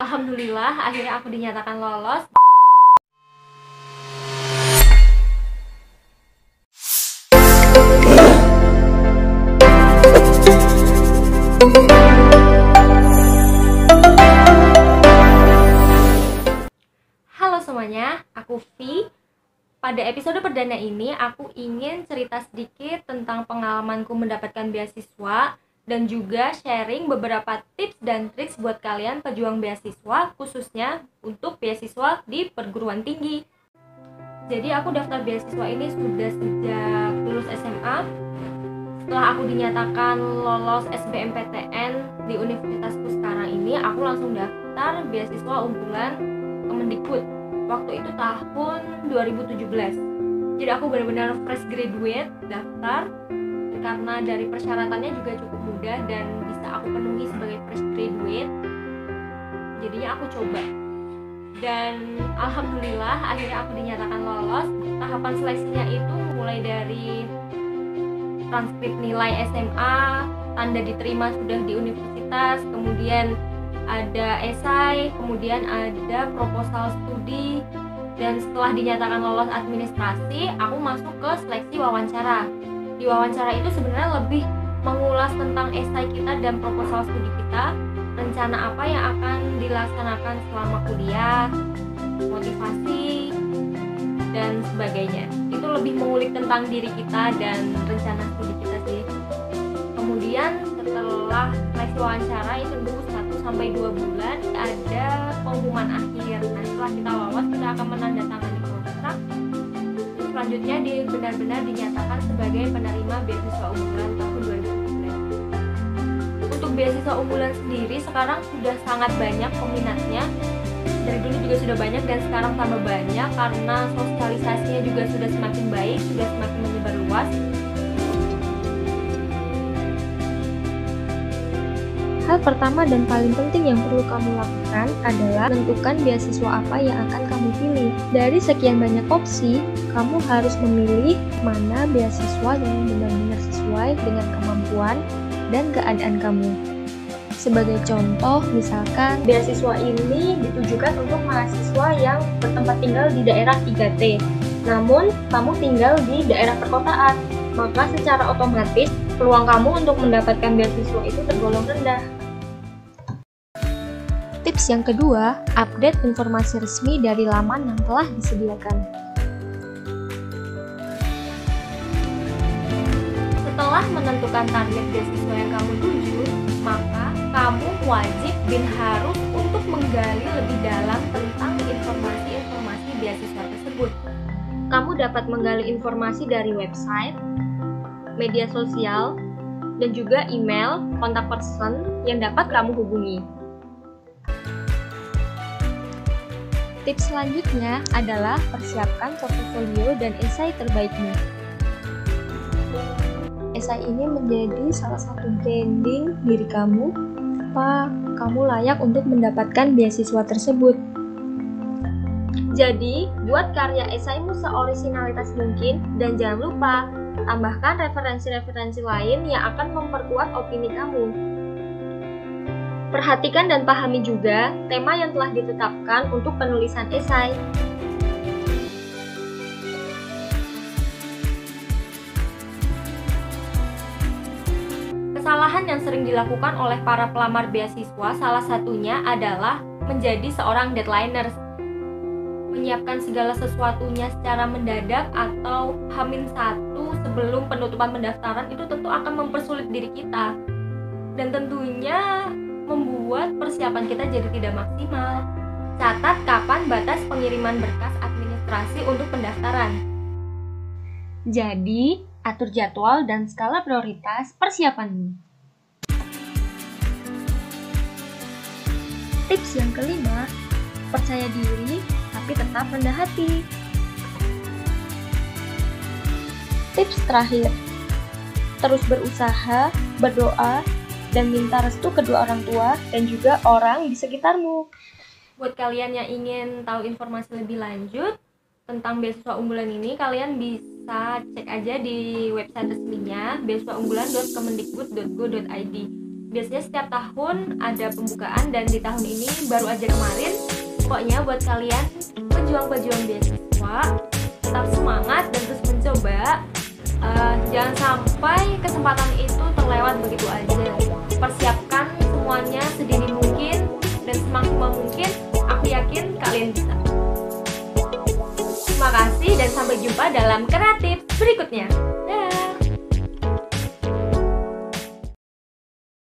Alhamdulillah, akhirnya aku dinyatakan lolos. Halo semuanya, aku Vi. Pada episode perdana ini, aku ingin cerita sedikit tentang pengalamanku mendapatkan beasiswa dan juga sharing beberapa tips dan trik buat kalian pejuang beasiswa, khususnya untuk beasiswa di perguruan tinggi. Jadi aku daftar beasiswa ini sudah sejak lulus SMA. Setelah aku dinyatakan lolos SBMPTN di universitasku sekarang ini, aku langsung daftar beasiswa unggulan Kemendikbud. Waktu itu tahun 2017. Jadi aku benar-benar fresh graduate daftar, karena dari persyaratannya juga cukup mudah dan bisa aku penuhi sebagai fresh graduate. Jadinya aku coba. Dan alhamdulillah akhirnya aku dinyatakan lolos. Tahapan seleksinya itu mulai dari transkrip nilai SMA, tanda diterima sudah di universitas, kemudian ada esai, kemudian ada proposal studi, dan setelah dinyatakan lolos administrasi, aku masuk ke seleksi wawancara. Di wawancara itu sebenarnya lebih mengulas tentang esai kita dan proposal studi kita, rencana apa yang akan dilaksanakan selama kuliah, motivasi, dan sebagainya. Itu lebih mengulik tentang diri kita dan rencana studi kita sih. Kemudian setelah seleksi wawancara itu tunggu 1-2 bulan ada pengumuman akhir. Nah, setelah kita lolos, kita akan menandatangani kontrak. Selanjutnya benar-benar dinyatakan sebagai penerima beasiswa unggulan tahun 2017. Untuk beasiswa unggulan sendiri sekarang sudah sangat banyak peminatnya. Dari dulu juga sudah banyak dan sekarang tambah banyak karena sosialisasinya juga sudah semakin baik, sudah semakin menyebar luas. Hal pertama dan paling penting yang perlu kamu lakukan adalah menentukan beasiswa apa yang akan kamu pilih. Dari sekian banyak opsi, kamu harus memilih mana beasiswa yang benar-benar sesuai dengan kemampuan dan keadaan kamu. Sebagai contoh, misalkan beasiswa ini ditujukan untuk mahasiswa yang bertempat tinggal di daerah 3T. Namun, kamu tinggal di daerah perkotaan, maka secara otomatis peluang kamu untuk mendapatkan beasiswa itu tergolong rendah. Tips yang kedua, update informasi resmi dari laman yang telah disediakan. Setelah menentukan target beasiswa yang kamu tuju, maka kamu wajib dan harus untuk menggali lebih dalam tentang informasi-informasi beasiswa tersebut. Kamu dapat menggali informasi dari website, media sosial, dan juga email kontak person yang dapat kamu hubungi. Tips selanjutnya adalah persiapkan portofolio dan esai terbaikmu. Esai ini menjadi salah satu branding diri kamu, apa kamu layak untuk mendapatkan beasiswa tersebut. Jadi, buat karya esaimu seorisinalitas mungkin dan jangan lupa tambahkan referensi-referensi lain yang akan memperkuat opini kamu. Perhatikan dan pahami juga tema yang telah ditetapkan untuk penulisan esai. Kesalahan yang sering dilakukan oleh para pelamar beasiswa salah satunya adalah menjadi seorang deadliners. Menyiapkan segala sesuatunya secara mendadak atau H-1 sebelum penutupan pendaftaran itu tentu akan mempersulit diri kita. Dan tentunya membuat persiapan kita jadi tidak maksimal. Catat kapan batas pengiriman berkas administrasi untuk pendaftaran. Jadi, atur jadwal dan skala prioritas persiapanmu. Tips yang kelima, percaya diri tapi tetap rendah hati. Tips terakhir, terus berusaha, berdoa, dan minta restu kedua orang tua dan juga orang di sekitarmu. Buat kalian yang ingin tahu informasi lebih lanjut tentang beasiswa unggulan ini, kalian bisa cek aja di website resminya beasiswaunggulan.kemendikbud.go.id. Biasanya setiap tahun ada pembukaan dan di tahun ini baru aja kemarin. Pokoknya buat kalian pejuang-pejuang beasiswa, tetap semangat dan terus mencoba. Jangan sampai kesempatan itu terlewat begitu aja. Persiapkan semuanya sedini mungkin dan semaksimal mungkin. Aku yakin kalian bisa. Terima kasih dan sampai jumpa dalam Kreatif berikutnya.